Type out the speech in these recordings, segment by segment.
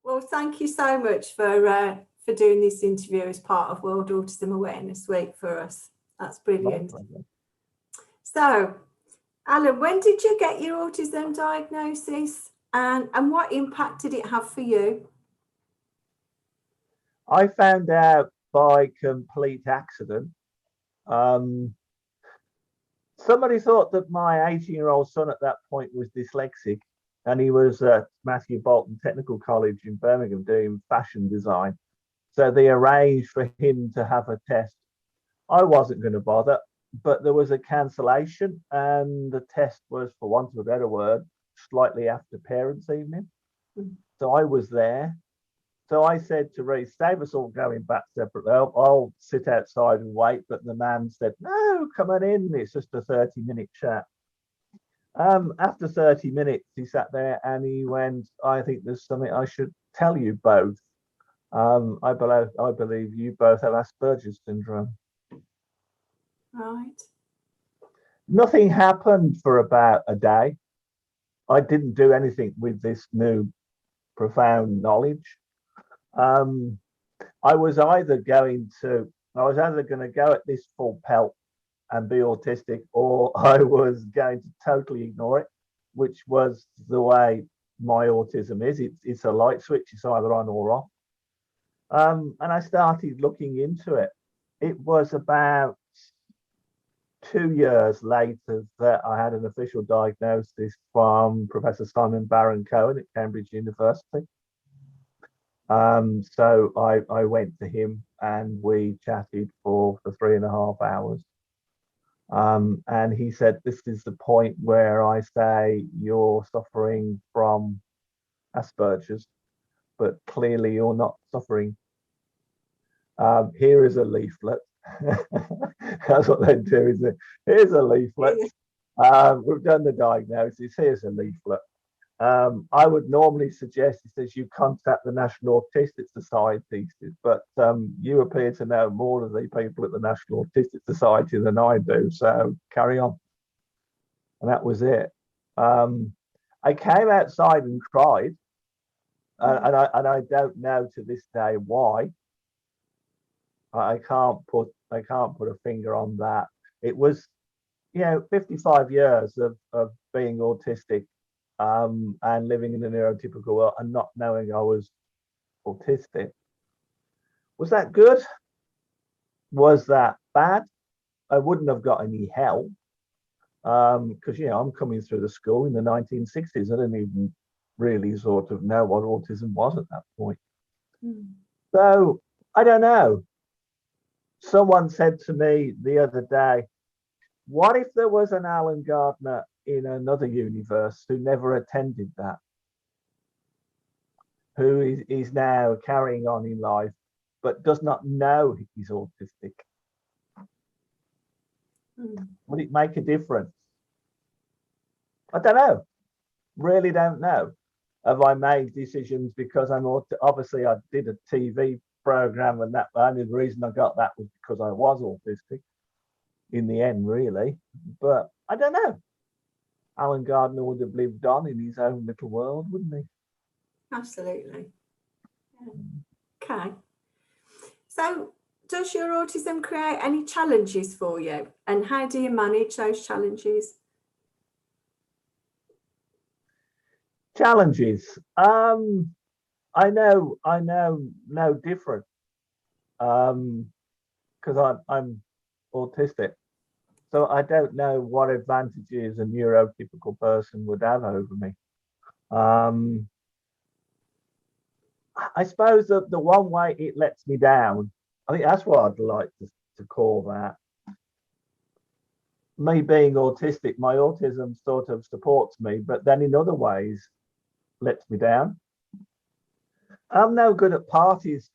Well, thank you so much for doing this interview as part of World Autism Awareness Week for us. That's brilliant. So, Alan, when did you get your autism diagnosis, and what impact did it have for you? I found out by complete accident. Somebody thought that my 18-year-old son at that point was dyslexic, and he was at Matthew Bolton Technical College in Birmingham doing fashion design. So they arranged for him to have a test. I wasn't going to bother, but there was a cancellation, and the test was, for want of a better word, slightly after parents' evening. So I was there. So I said to Reece, save us all going back separately. I'll sit outside and wait. But the man said, no, come on in. It's just a 30-minute chat. After 30 minutes, he sat there and he went, I think there's something I should tell you both. I believe you both have Asperger's syndrome. Right. Nothing happened for about a day. I didn't do anything with this new profound knowledge. I was either going to go at this full pelt and be autistic, or I was going to totally ignore it, which was the way my autism is. It's a light switch, it's either on or off. And I started looking into it. It was about 2 years later that I had an official diagnosis from Professor Simon Baron-Cohen at Cambridge University. So I went to him and we chatted for 3.5 hours. And he said, this is the point where I say you're suffering from Asperger's, but clearly you're not suffering. Here is a leaflet. That's what they do, is it? Here's a leaflet. We've done the diagnosis. Here's a leaflet. I would normally suggest, he says, you contact the National Autistic Society, but you appear to know more of the people at the National Autistic Society than I do, so carry on. And that was it. I came outside and cried, and I don't know to this day why. I can't put a finger on that. It was, 55 years of being autistic. And living in a neurotypical world and not knowing I was autistic. Was that good? Was that bad? I wouldn't have got any help because I'm coming through the school in the 1960s. I didn't even really sort of know what autism was at that point. So I don't know. Someone said to me the other day, what if there was an Alan Gardner in another universe who never attended that, who is now carrying on in life but does not know he's autistic? Would it make a difference? I don't know. Really don't know. Have I made decisions because I'm obviously I did a TV program, and that only the reason I got that was because I was autistic in the end, really. But I don't know. Alan Gardner would have lived on in his own little world, wouldn't he? Absolutely. Yeah. Okay. So, does your autism create any challenges for you, and how do you manage those challenges? Challenges. I know no different. Because I'm autistic. So I don't know what advantages a neurotypical person would have over me. I suppose that the one way it lets me down, I think that's what I'd like to call that. Me being autistic, my autism sort of supports me, but then in other ways lets me down. I'm no good at parties.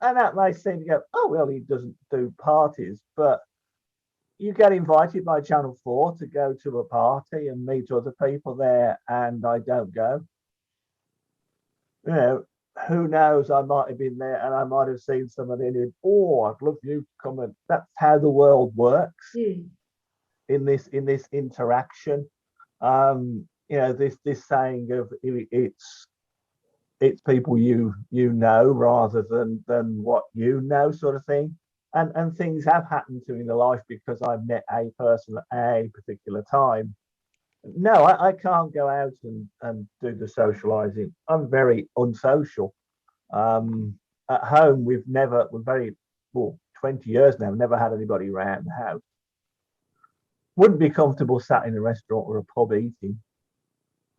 And that may seem to go, oh, well, he doesn't do parties, but you get invited by Channel 4 to go to a party and meet other people there, and I don't go. Who knows? I might have been there and I might have seen somebody and, oh, I'd love you to come. And that's how the world works in this interaction. this saying of it's people you know rather than what you know, sort of thing. And things have happened to me in the life because I've met a person at a particular time. No, I can't go out and do the socializing. I'm very unsocial. At home, we're very, well, 20 years now, never had anybody around the house. Wouldn't be comfortable sat in a restaurant or a pub eating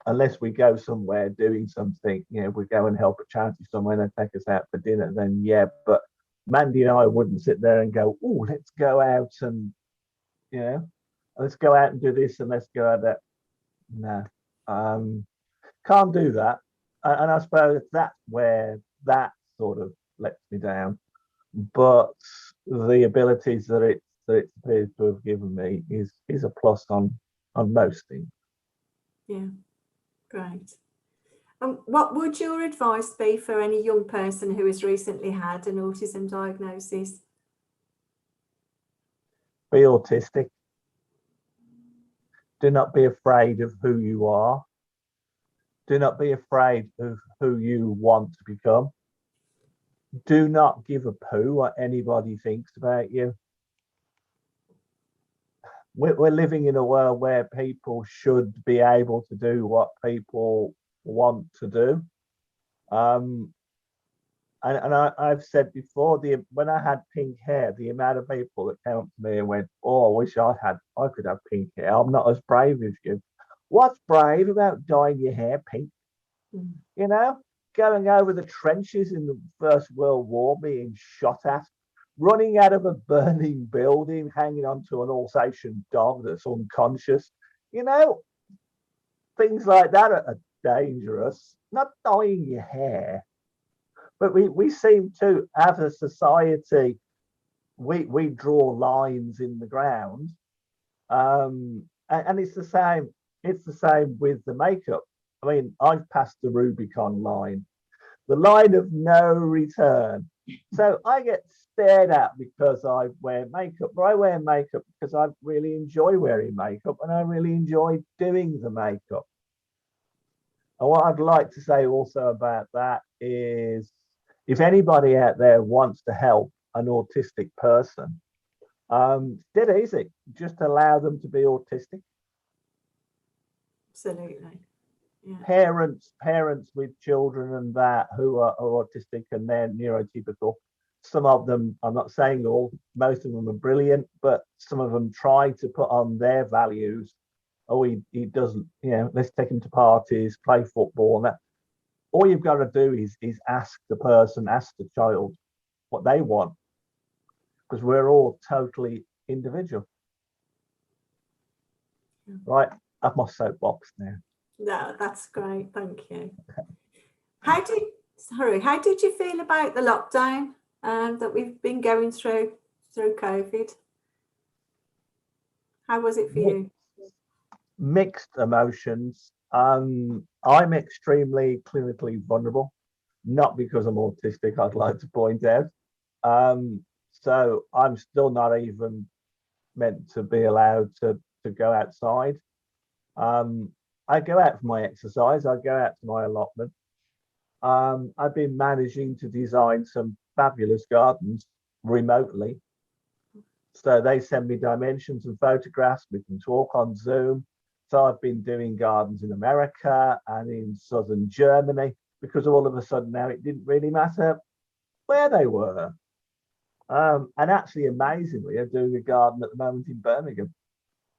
unless we go somewhere doing something. We go and help a charity somewhere and they take us out for dinner, then yeah. But Mandy and I wouldn't sit there and go, oh, let's go out and, let's go out and do this and let's go out that. No, can't do that. And I suppose that's where that sort of lets me down. But the abilities that it appears to have given me is a plus on most things. Yeah, great. What would your advice be for any young person who has recently had an autism diagnosis? Be autistic. Do not be afraid of who you are. Do not be afraid of who you want to become. Do not give a poo what anybody thinks about you. We're living in a world where people should be able to do what people want to do. And I've said before, when I had pink hair, the amount of people that came up to me and went, "Oh, I wish I could have pink hair. I'm not as brave as you." What's brave about dyeing your hair pink? Going over the trenches in the First World War, being shot at, running out of a burning building, hanging onto an Alsatian dog that's unconscious. Things like that are dangerous. Not dyeing your hair. But we seem to, as a society, we draw lines in the ground, and it's the same. It's the same with the makeup. I mean, I've passed the Rubicon line, the line of no return. So I get stared at because I wear makeup, but I wear makeup because I really enjoy wearing makeup and I really enjoy doing the makeup. And what I'd like to say also about that is, if anybody out there wants to help an autistic person, dead easy. Just allow them to be autistic. Absolutely. Yeah. Parents with children and that who are autistic and they're neurotypical. Some of them, I'm not saying all, most of them are brilliant, but some of them try to put on their values. Oh, he doesn't, let's take him to parties, play football, and that. All you've got to do is ask the child what they want, because we're all totally individual. Right, I've my soapbox now. No, that's great. Thank you. How did you feel about the lockdown that we've been going through COVID? How was it for you? Mixed emotions. I'm extremely clinically vulnerable, not because I'm autistic, I'd like to point out. So I'm still not even meant to be allowed to go outside. I go out for my exercise, I go out to my allotment. I've been managing to design some fabulous gardens remotely. So they send me dimensions and photographs, we can talk on Zoom. So I've been doing gardens in America and in southern Germany, because all of a sudden now it didn't really matter where they were. And actually, amazingly, I'm doing a garden at the moment in Birmingham,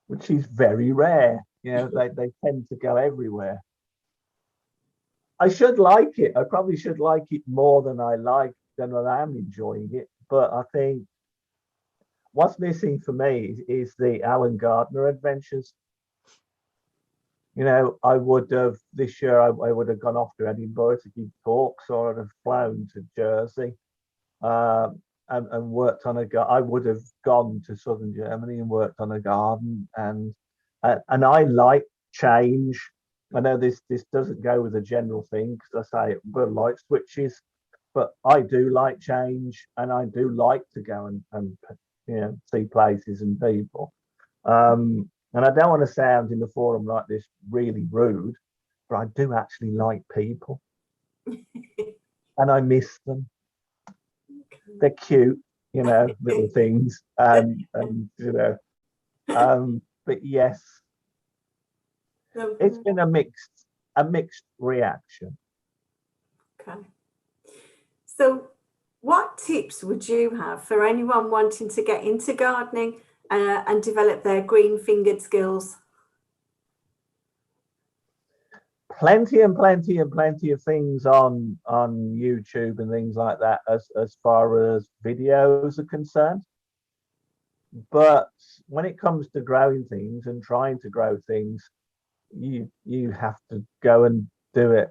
which is very rare. They tend to go everywhere. I should like it. I probably should like it more than I am enjoying it. But I think what's missing for me is the Alan Gardner adventures. I would have this year. I would have gone off to Edinburgh to give talks, or I'd have flown to Jersey and worked on I would have gone to southern Germany and worked on a garden. And I like change. I know this doesn't go with a general thing, because I say we're light switches, but I do like change, and I do like to go and see places and people. And I don't want to sound in the forum like this really rude, but I do actually like people and I miss them. They're cute, you know, little things. And you know, but yes, it's been a mixed reaction. Okay. So what tips would you have for anyone wanting to get into gardening and develop their green-fingered skills? Plenty and plenty and plenty of things on YouTube and things like that as far as videos are concerned. But when it comes to growing things and trying to grow things, you have to go and do it.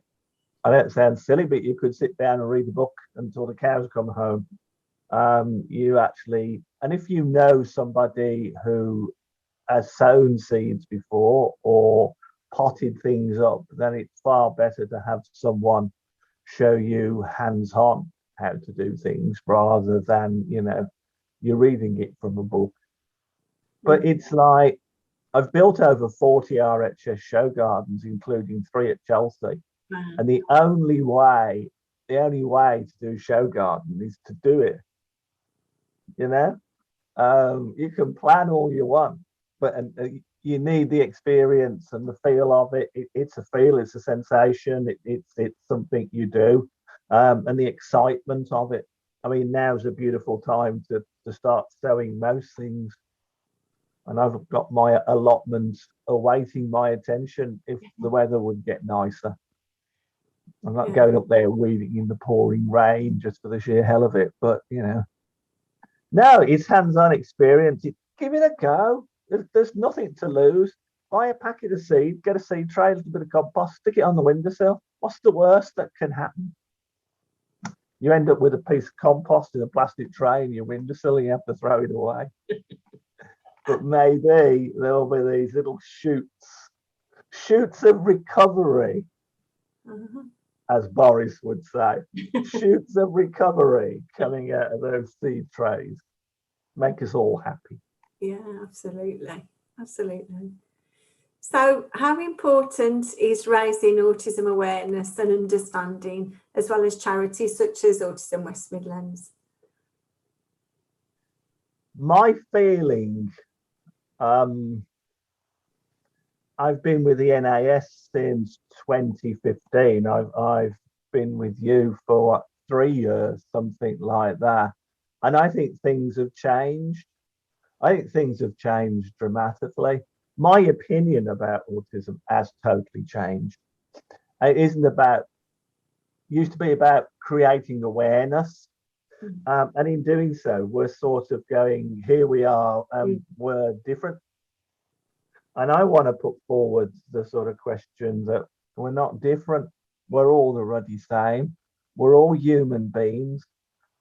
I know it sounds silly, but you could sit down and read a book until the cows come home. You actually, and if you know somebody who has sown seeds before or potted things up, then it's far better to have someone show you hands-on how to do things rather than, you know, you're reading it from a book. But it's like I've built over 40 RHS show gardens, including 3 at Chelsea. And the only way to do show garden is to do it. You know, you can plan all you want, but you need the experience and the feel of it. It's a feel, it's a sensation, it's something you do, and the excitement of it. I mean, now's a beautiful time to start sowing most things. And I've got my allotments awaiting my attention if the weather would get nicer. I'm not going up there weeding in the pouring rain just for the sheer hell of it, but you know, no, it's hands-on experience. Give it a go. There's nothing to lose. Buy a packet of seed, get a seed tray, a little bit of compost, stick it on the windowsill. What's the worst that can happen? You end up with a piece of compost in a plastic tray in your windowsill and you have to throw it away. But maybe there'll be these little shoots of recovery, as Boris would say, shoots of recovery coming out of those seed trays. Make us all happy. Yeah, absolutely. Absolutely. So how important is raising autism awareness and understanding, as well as charities such as Autism West Midlands? My feeling, I've been with the NAS since 2015. I've been with you for what, 3 years, something like that. And I think things have changed. I think things have changed dramatically. My opinion about autism has totally changed. It used to be about creating awareness. And in doing so, we're sort of going, here we are, we're different. And I want to put forward the sort of question that we're not different. We're all the ruddy same. We're all human beings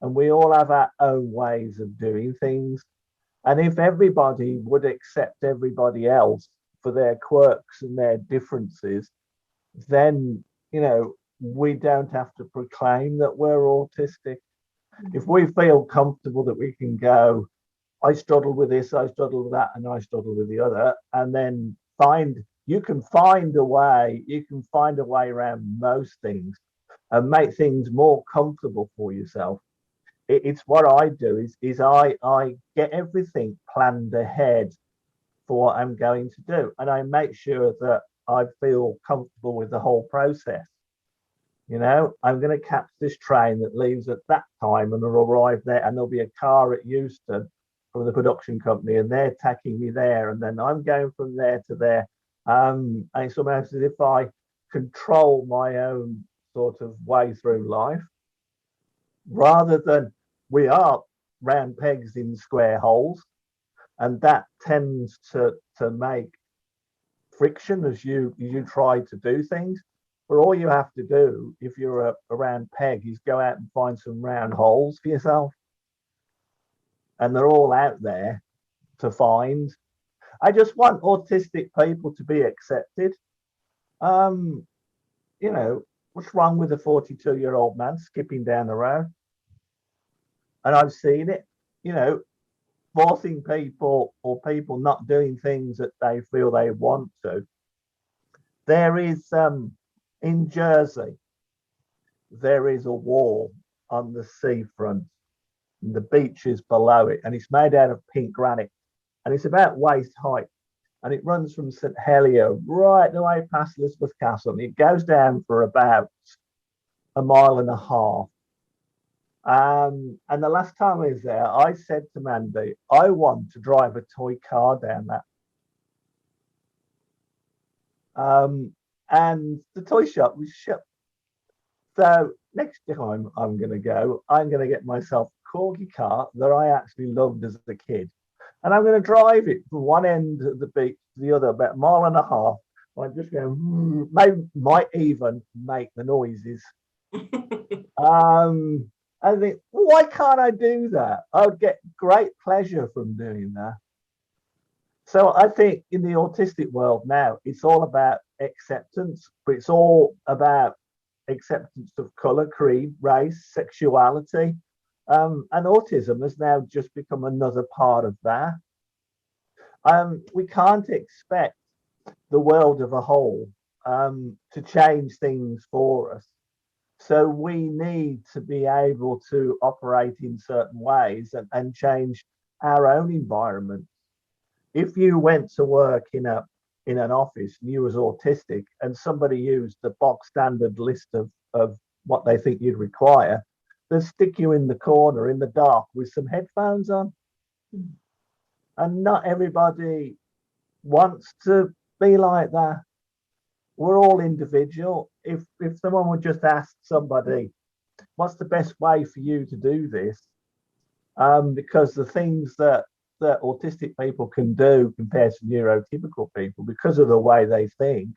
and we all have our own ways of doing things. And if everybody would accept everybody else for their quirks and their differences, then, you know, we don't have to proclaim that we're autistic. If we feel comfortable that we can go, I struggle with this, I struggle with that, and I struggle with the other, and then you can find a way around most things and make things more comfortable for yourself. It's what I do is I get everything planned ahead for what I'm going to do, and I make sure that I feel comfortable with the whole process. You know, I'm going to catch this train that leaves at that time and will arrive there, and there'll be a car at Euston from the production company, and they're taking me there, and then I'm going from there to there. And it's almost as if I control my own sort of way through life, rather than we are round pegs in square holes, and that tends to make friction as you try to do things. But all you have to do if you're a round peg is go out and find some round holes for yourself, and they're all out there to find. I just want autistic people to be accepted. You know, what's wrong with a 42-year-old man skipping down the road? And I've seen it, you know, forcing people or people not doing things that they feel they want to. There is in Jersey, there is a wall on the seafront, and the beach is below it, and it's made out of pink granite, and it's about waist height, and it runs from St Helier right the way past Elizabeth Castle, and it goes down for about a mile and a half. And the last time I was there, I said to Mandy, I want to drive a toy car down that. And the toy shop was shut. So next time I'm going to go, I'm going to get myself a corgi car that I actually loved as a kid. And I'm going to drive it from one end of the beach to the other, about a mile and a half. I'm just going, might even make the noises. I think, why can't I do that? I would get great pleasure from doing that. So I think in the autistic world now, it's all about acceptance, but it's all about acceptance of color, creed, race, sexuality. And autism has now just become another part of that. We can't expect the world as a whole to change things for us. So we need to be able to operate in certain ways and change our own environment. If you went to work in an office and you was autistic and somebody used the box standard list of what they think you'd require, they'll stick you in the corner in the dark with some headphones on. And not everybody wants to be like that. We're all individual. If someone would just ask somebody, what's the best way for you to do this? Because the things that autistic people can do compared to neurotypical people, because of the way they think,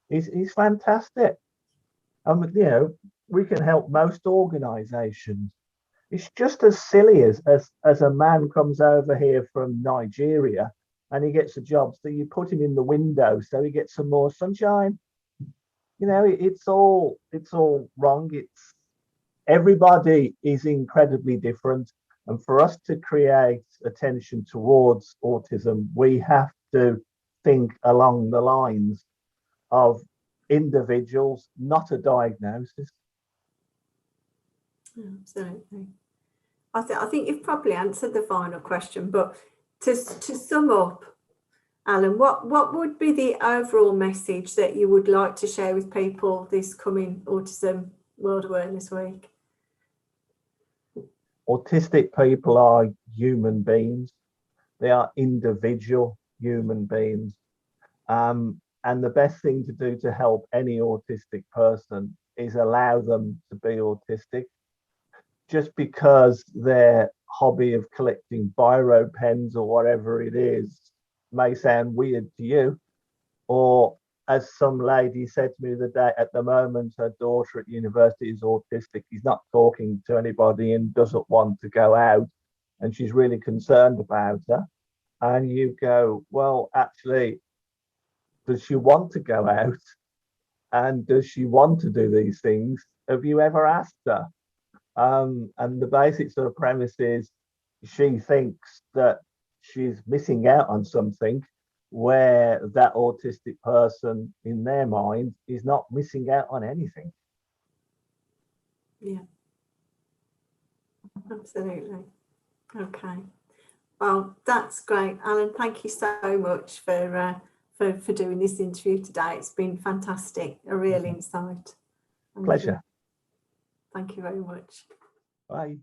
is fantastic. You know, we can help most organizations. It's just as silly as a man comes over here from Nigeria and he gets a job, so you put him in the window so he gets some more sunshine. You know, it's all wrong. It's everybody is incredibly different, and for us to create attention towards autism, we have to think along the lines of individuals, not a diagnosis. Absolutely. I think you've probably answered the final question, but to sum up, Alan, what would be the overall message that you would like to share with people this coming Autism World Awareness Week? Autistic people are human beings. They are individual human beings. And the best thing to do to help any autistic person is allow them to be autistic. Just because their hobby of collecting biro pens or whatever it is may sound weird to you, or as some lady said to me the day, at the moment her daughter at university is autistic, he's not talking to anybody and doesn't want to go out, and she's really concerned about her. And you go, well, actually, does she want to go out? And does she want to do these things? Have you ever asked her? And the basic sort of premise is she thinks that she's missing out on something, where that autistic person in their mind is not missing out on anything. Yeah, absolutely. Okay. Well, that's great, Alan. Thank you so much for doing this interview today. It's been fantastic, a real insight. Pleasure. Thank you very much. Bye.